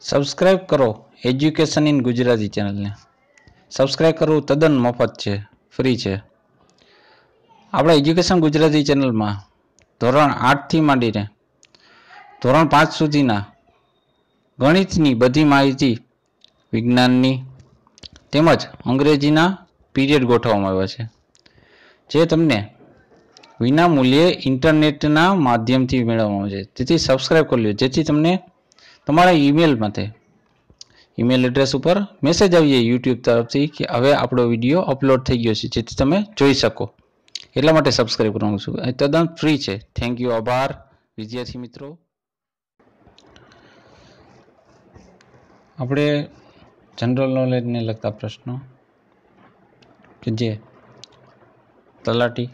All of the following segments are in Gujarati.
સબસ્ક્રાઇબ કરો એજ્યુકેશન ઇન ગુજરાતી ચેનલને. સબસ્ક્રાઇબ કરવું તદ્દન મફત છે, ફ્રી છે. આપણા એજ્યુકેશન ગુજરાતી ચેનલમાં ધોરણ 8થી માંડીને ધોરણ 5 સુધીના ગણિતની બધી માહિતી, વિજ્ઞાનની તેમજ અંગ્રેજીના પીરિયડ ગોઠવવામાં આવ્યા છે, જે તમને વિના મૂલ્યે ઇન્ટરનેટના માધ્યમથી મેળવવામાં આવે છે. તેથી સબસ્ક્રાઇબ કરી લો, જેથી તમને તમારા ઈમેલ એડ્રેસ ઉપર મેસેજ આવી જાય યુટ્યુબ તરફથી કે હવે આપણો વિડીયો અપલોડ થઈ ગયો છે, જેથી તમે જોઈ શકો. એટલા માટે સબસ્ક્રાઇબ કરવાનું છું. એ તદ્દન ફ્રી છે. Thank you. આભાર વિદ્યાર્થી મિત્રો. આપણે જનરલ નોલેજને લગતા પ્રશ્નો કે જે તલાટી,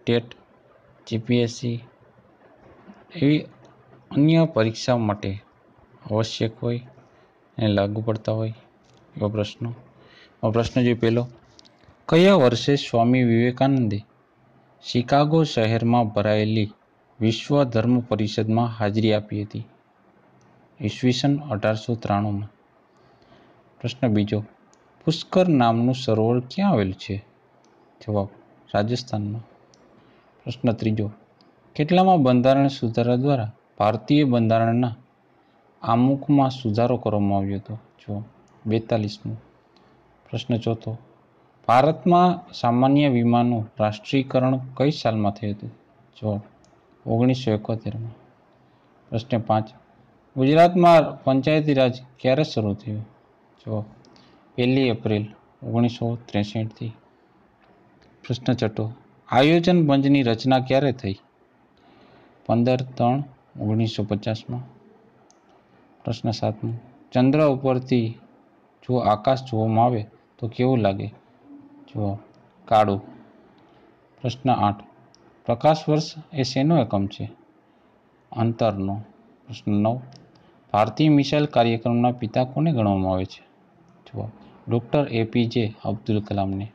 ટેટ, જીપીએસસી એવી અન્ય પરીક્ષા માટે આવશ્યક હોય અને લાગુ પડતા હોય એવા પ્રશ્નો. પ્રશ્ન જે પહેલો, કયા વર્ષે સ્વામી વિવેકાનંદે શિકાગો શહેરમાં ભરાયેલી વિશ્વ ધર્મ પરિષદમાં હાજરી આપી હતી? ઈસવીસન 1893માં. પ્રશ્ન બીજો, પુષ્કર નામનું સરોવર ક્યાં આવેલું છે? જવાબ, રાજસ્થાનમાં. પ્રશ્ન ત્રીજો, કેટલામાં બંધારણ સુધારા દ્વારા ભારતીય બંધારણના આમુખમાં સુધારો કરવામાં આવ્યો હતો? જવાબ, 42મું. પ્રશ્ન ચોથો, ભારતમાં સામાન્ય વીમાનું રાષ્ટ્રીયકરણ કઈ સાલમાં થયું હતું? જવાબ, 1971માં. પ્રશ્ન 5, ગુજરાતમાં પંચાયતી રાજ ક્યારે શરૂ થયું? જવાબ, 1 એપ્રિલ 1963થી. પ્રશ્ન છઠ્ઠો, આયોજન પંચની રચના ક્યારે થઈ? 15/3/1950માં. પ્રશ્ન 7, ચંદ્ર ઉપરથી જો આકાશ જોવામાં આવે તો કેવું લાગે? જવાબ, કાળું. પ્રશ્ન 8, પ્રકાશ વર્ષ એ શેનો એકમ છે? અંતરનો. પ્રશ્ન 9, ભારતીય મિસાઇલ કાર્યક્રમના પિતા કોને ગણવામાં આવે છે? જવાબ, ડૉક્ટર APJ અબ્દુલ કલામને.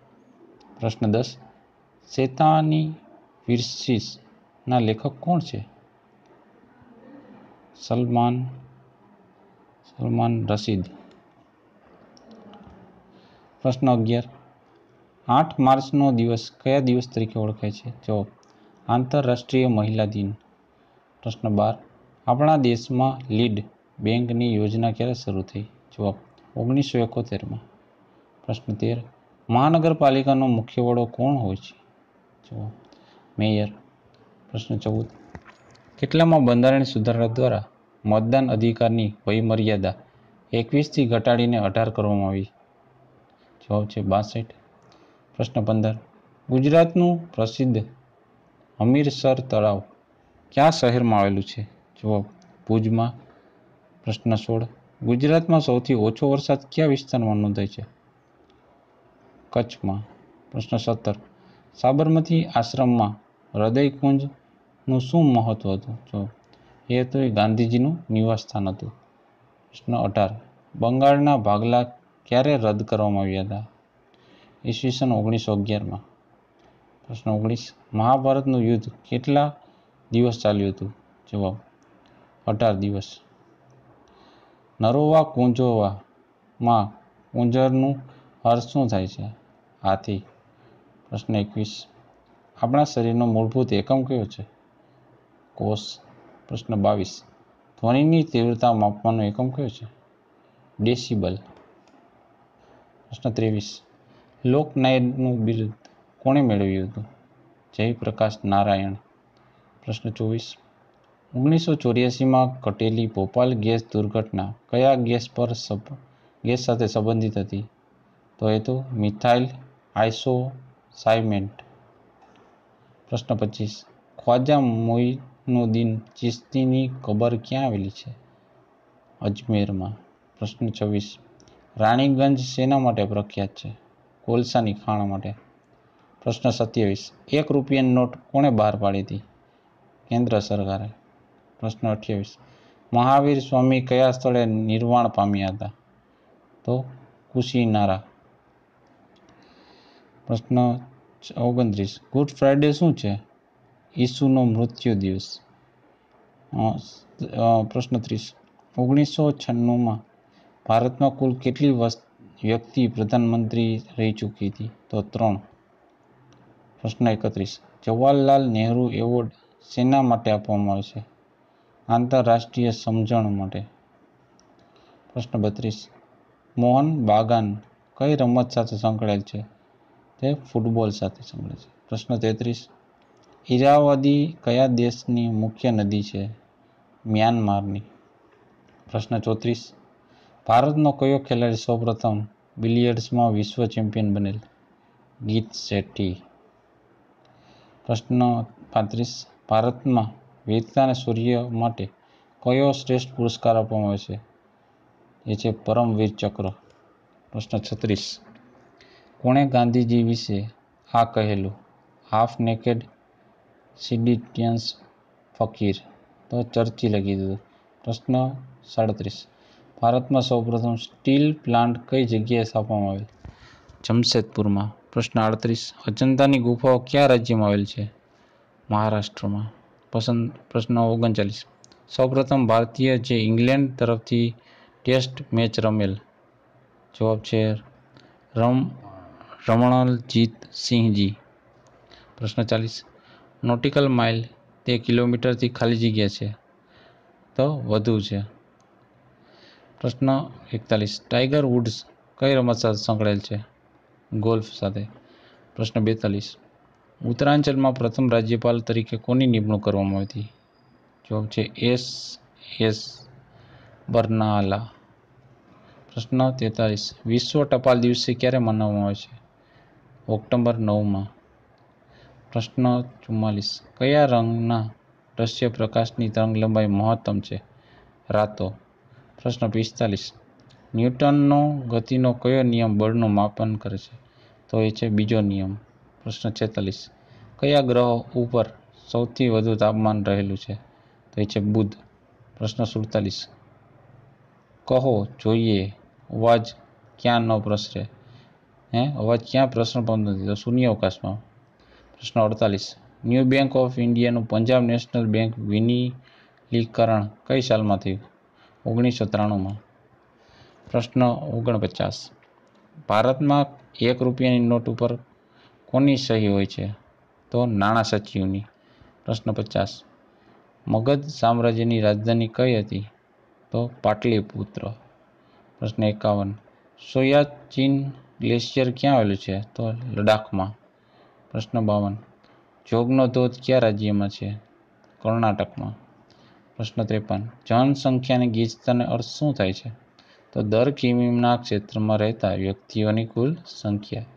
પ્રશ્ન 10, શેતાની વિર્સિસ ના લેખક કોણ છે? સલમાન રશીદ. પ્રશ્ન 11, 8 માર્ચનો દિવસ કયા દિવસ તરીકે ઓળખાય છે? જવાબ, આંતરરાષ્ટ્રીય મહિલા દિન. પ્રશ્ન 12, આપણા દેશમાં લીડ બેંકની યોજના ક્યારે શરૂ થઈ? જવાબ, 1971માં. પ્રશ્ન 13, મહાનગરપાલિકાનો મુખ્ય વડો કોણ હોય છે? જવાબ, મેયર. પ્રશ્ન 14, કેટલામાં બંધારણીય સુધારા દ્વારા મતદાન અધિકારની વયમર્યાદા 21થી ઘટાડીને 18 કરવામાં આવી? જવાબ છે 62. પ્રશ્ન 15, ગુજરાતનું પ્રસિદ્ધ હમીરસર તળાવ કયા શહેરમાં આવેલું છે? જવાબ, ભુજમાં. પ્રશ્ન 16, ગુજરાતમાં સૌથી ઓછો વરસાદ કયા વિસ્તારમાં નોંધાય છે? કચ્છમાં. પ્રશ્ન 17, સાબરમતી આશ્રમમાં હૃદયકુંજનું શું મહત્વ હતું? જવાબ, એ હતું એ ગાંધીજીનું નિવાસસ્થાન હતું. પ્રશ્ન 18, બંગાળના ભાગલા ક્યારે રદ કરવામાં આવ્યા હતા? ઈસવીસન 1911માં. પ્રશ્ન 19, મહાભારતનું યુદ્ધ કેટલા દિવસ ચાલ્યું હતું? જવાબ, 18 દિવસ. નરોવા કુંજોમાં કુંજરનું અર્થ શું થાય છે? હાથી. પ્રશ્ન 21, આપણા શરીરનો મૂળભૂત એકમ કયો છે? કોષ. પ્રશ્ન 22, ધ્વનિની તીવ્રતા માપવાનો એકમ કયો છે? ડેસિબલ. પ્રશ્ન 23, લોકનાયકનું બિરુદ કોણે મેળવ્યું હતું? જયપ્રકાશ નારાયણ. પ્રશ્ન 24, 1984માં ઘટેલી ભોપાલ ગેસ દુર્ઘટના કયા ગેસ સાથે સંબંધિત હતી? તો એ તો મિથાઇલ આઇસોસાયનેટ. પ્રશ્ન 25, ખ્વાજા મોઇનુદ્દીન ચિશ્તીની કબર ક્યાં આવેલી છે? અજમેરમાં. પ્રશ્ન 26, રાણીગંજ શેના માટે પ્રખ્યાત છે? કોલસાની ખાણ માટે. પ્રશ્ન 27, 1 રૂપિયાની નોટ કોણે બહાર પાડી હતી? કેન્દ્ર સરકારે. પ્રશ્ન 28, મહાવીર સ્વામી કયા સ્થળે નિર્વાણ પામ્યા હતા? તો કુશીનારા. પ્રશ્ન 29, ગુડ ફ્રાઇડે શું છે? ઈસુનો મૃત્યુ દિવસ. પ્રશ્ન 30, 1996માં ભારતમાં કુલ કેટલી વ્યક્તિ પ્રધાનમંત્રી રહી ચૂકી હતી? તો 3. પ્રશ્ન 31. જવાહરલાલ નહેરુ એવોર્ડ શેના માટે આપવામાં આવે છે? આંતરરાષ્ટ્રીય સમજણ માટે. પ્રશ્ન 32. મોહન બાગાન કઈ રમત સાથે સંકળાયેલ છે? તે ફૂટબોલ સાથે સંકળાયેલ છે. પ્રશ્ન 33. ઈરાવદી કયા દેશની મુખ્ય નદી છે? મ્યાનમારની. પ્રશ્ન 34. ભારતનો કયો ખેલાડી સૌપ્રથમ બિલિયર્ડ્સમાં વિશ્વ ચેમ્પિયન બનેલ? ગીત શેટ્ટી. પ્રશ્ન 35. ભારતમાં વીરતા અને શૌર્ય માટે કયો શ્રેષ્ઠ પુરસ્કાર આપવામાં આવે છે? એ છે પરમવીર ચક્ર. પ્રશ્ન 36. કોણે ગાંધીજી વિશે આ કહેલું? હાફ નેકેડ સિડિટિયન્સ ફકીર. તો ચર્ચિલે કીધું. પ્રશ્ન 37. ભારતમાં સૌપ્રથમ સ્ટીલ પ્લાન્ટ કઈ જગ્યાએ સ્થાપવામાં આવેલ? જમશેદપુરમાં. પ્રશ્ન 38. અજંતાની ગુફાઓ કયા રાજ્યમાં આવેલ છે? મહારાષ્ટ્રમાં. પ્રશ્ન 39. સૌપ્રથમ ભારતીય જે ઇંગ્લેન્ડ તરફથી ટેસ્ટ મેચ રમેલ? જવાબ છે રમણજીત સિંહજી. પ્રશ્ન 40. નોટિકલ માઇલ તે કિલોમીટરથી ખાલી જગ્યા છે? તો વધુ છે. પ્રશ્ન 41. ટાઈગર વુડ્સ કઈ રમત સાથે સંકળાયેલ છે? ગોલ્ફ સાથે. પ્રશ્ન 42. ઉત્તરાંચલમાં પ્રથમ રાજ્યપાલ તરીકે કોની નિમણૂક કરવામાં આવી હતી? જવાબ છે એસ બરનાલા. પ્રશ્ન 43. વિશ્વ ટપાલ દિવસ ક્યારે મનાવવામાં આવે છે? ઓક્ટોબર 9માં. પ્રશ્ન 44. કયા રંગના દ્રશ્ય પ્રકાશની તરંગલંબાઈ મહત્તમ છે? રાતો. પ્રશ્ન 45. ન્યૂટનનો ગતિનો કયો નિયમ બળનું માપન કરે છે? તો એ છે બીજો નિયમ. પ્રશ્ન 46. કયા ગ્રહ ઉપર સૌથી વધુ તાપમાન રહેલું છે? તો એ છે બુધ. પ્રશ્ન 47. કહો જોઈએ અવાજ ક્યાં ન પ્રસરે? અવાજ ક્યાં પ્રસરણ પામતો નથી? તો શૂન્યાવકાશમાં. પ્રશ્ન 48. ન્યૂ બેંક ઓફ ઇન્ડિયાનું પંજાબ નેશનલ બેંક વિલીનીકરણ કઈ સાલમાં થયું? 1993માં. પ્રશ્ન 49. ભારતમાં ₹1ની નોટ ઉપર કોની સહી હોય છે? તો નાણાં સચિવની. પ્રશ્ન 50. મગધ સામ્રાજ્યની રાજધાની કઈ હતી? તો પાટલીપુત્ર. પ્રશ્ન 51. સોયાચીન ગ્લેશિયર ક્યાં આવેલું છે? તો લડાખમાં. પ્રશ્ન 52. જોગનો ધોધ કયા રાજ્યમાં છે? કર્ણાટકમાં. પ્રશ્ન 53. જનસંખ્યાની ગીચતાને અર્થ શું થાય છે? તો દર કિમીના ક્ષેત્રમાં રહેતા વ્યક્તિઓની કુલ સંખ્યા.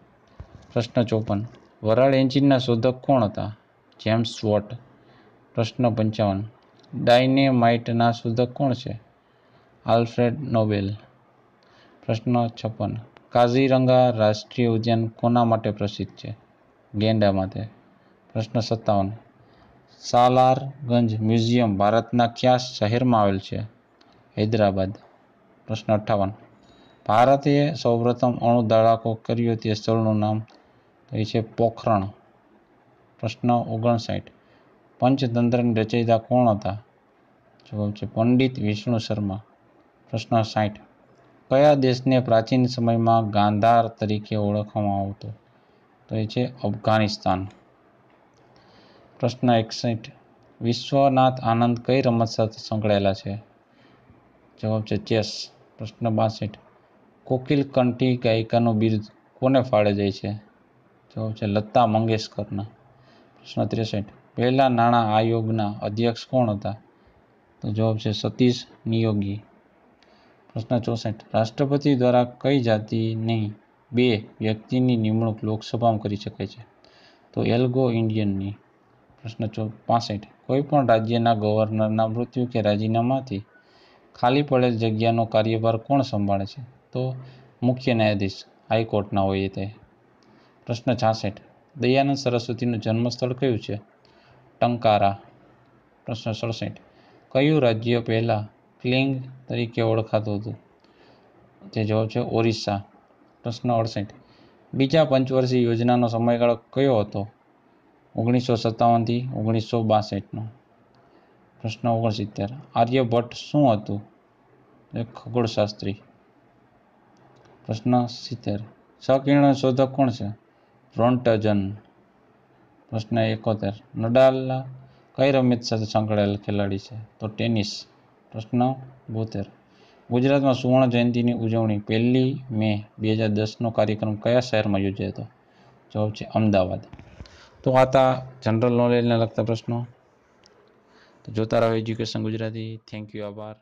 પ્રશ્ન 54. વરાળ એન્જિનના શોધક કોણ હતા? James Watt. પ્રશ્ન 55. ડાયનેમાઇટના શોધક કોણ છે? Alfred Nobel. પ્રશ્ન 56. કાઝીરંગા રાષ્ટ્રીય ઉદ્યાન કોના માટે પ્રસિદ્ધ છે? ગેંડા માટે. પ્રશ્ન 57. સાલારગંજ મ્યુઝિયમ ભારતના કયા શહેરમાં આવેલ છે? હૈદરાબાદ. પ્રશ્ન 58. ભારતે સૌપ્રથમ અણુ ધડાકો કર્યો તે સ્થળનું નામ? તો એ છે પોખરણ. પ્રશ્ન 59. પંચતંત્રની રચયિતા કોણ હતા? જવાબ છે પંડિત વિષ્ણુ શર્મા. પ્રશ્ન 60. કયા દેશને પ્રાચીન સમયમાં ગાંધાર તરીકે ઓળખવામાં આવતો? તો એ છે અફઘાનિસ્તાન. પ્રશ્ન 61. વિશ્વનાથ આનંદ કઈ રમત સાથે સંકળાયેલા છે? જવાબ છે ચેસ. પ્રશ્ન 62. કોકિલ કંઠી ગાયિકાનું બિરુદ કોને ફાળે જાય છે? જવાબ છે લતા મંગેશકરના. પ્રશ્ન 63. પહેલા નાણાં આયોગના અધ્યક્ષ કોણ હતા? તો જવાબ છે સતીશ નિયોગી. પ્રશ્ન 64. રાષ્ટ્રપતિ દ્વારા કઈ જાતિની 2 વ્યક્તિની નિમણૂક લોકસભામાં કરી શકાય છે? તો એલ્ગો ઇન્ડિયનની. પ્રશ્ન 65. કોઈ પણ રાજ્યના ગવર્નરના મૃત્યુ કે રાજીનામાથી ખાલી પડેલ જગ્યાનો કાર્યભાર કોણ સંભાળે છે? તો મુખ્ય ન્યાયાધીશ હાઈકોર્ટના હોય તે. પ્રશ્ન 66. દયાનંદ સરસ્વતીનું જન્મસ્થળ કયું છે? ટંકારા. પ્રશ્ન 67. કયું રાજ્ય પહેલા ક્લિંગ તરીકે ઓળખાતું હતું? તે જવાબ છે ઓરિસ્સા. પ્રશ્ન 68. બીજા પંચવર્ષીય યોજનાનો સમયગાળો કયો હતો? 1957 થી 1962નો. પ્રશ્ન 69. આર્યભટ્ટ શું હતું? એક ખગોળશાસ્ત્રી. પ્રશ્ન 70. સકિરણ શોધક કોણ છે? રોન્ટજન. પ્રશ્ન 71. નડાલ કઈ રમત સાથે સંકળાયેલ ખેલાડી છે? તો ટેનિસ. પ્રશ્ન 72. ગુજરાતમાં સુવર્ણ જયંતિની ઉજવણી 1 મે 2010નો કાર્યક્રમ કયા શહેરમાં યોજાયો હતો? જવાબ છે અમદાવાદ. તો આ હતા જનરલ નોલેજને લગતા પ્રશ્નો. તો જોતા રહો એજ્યુકેશન ગુજરાતી. Thank you. આભાર.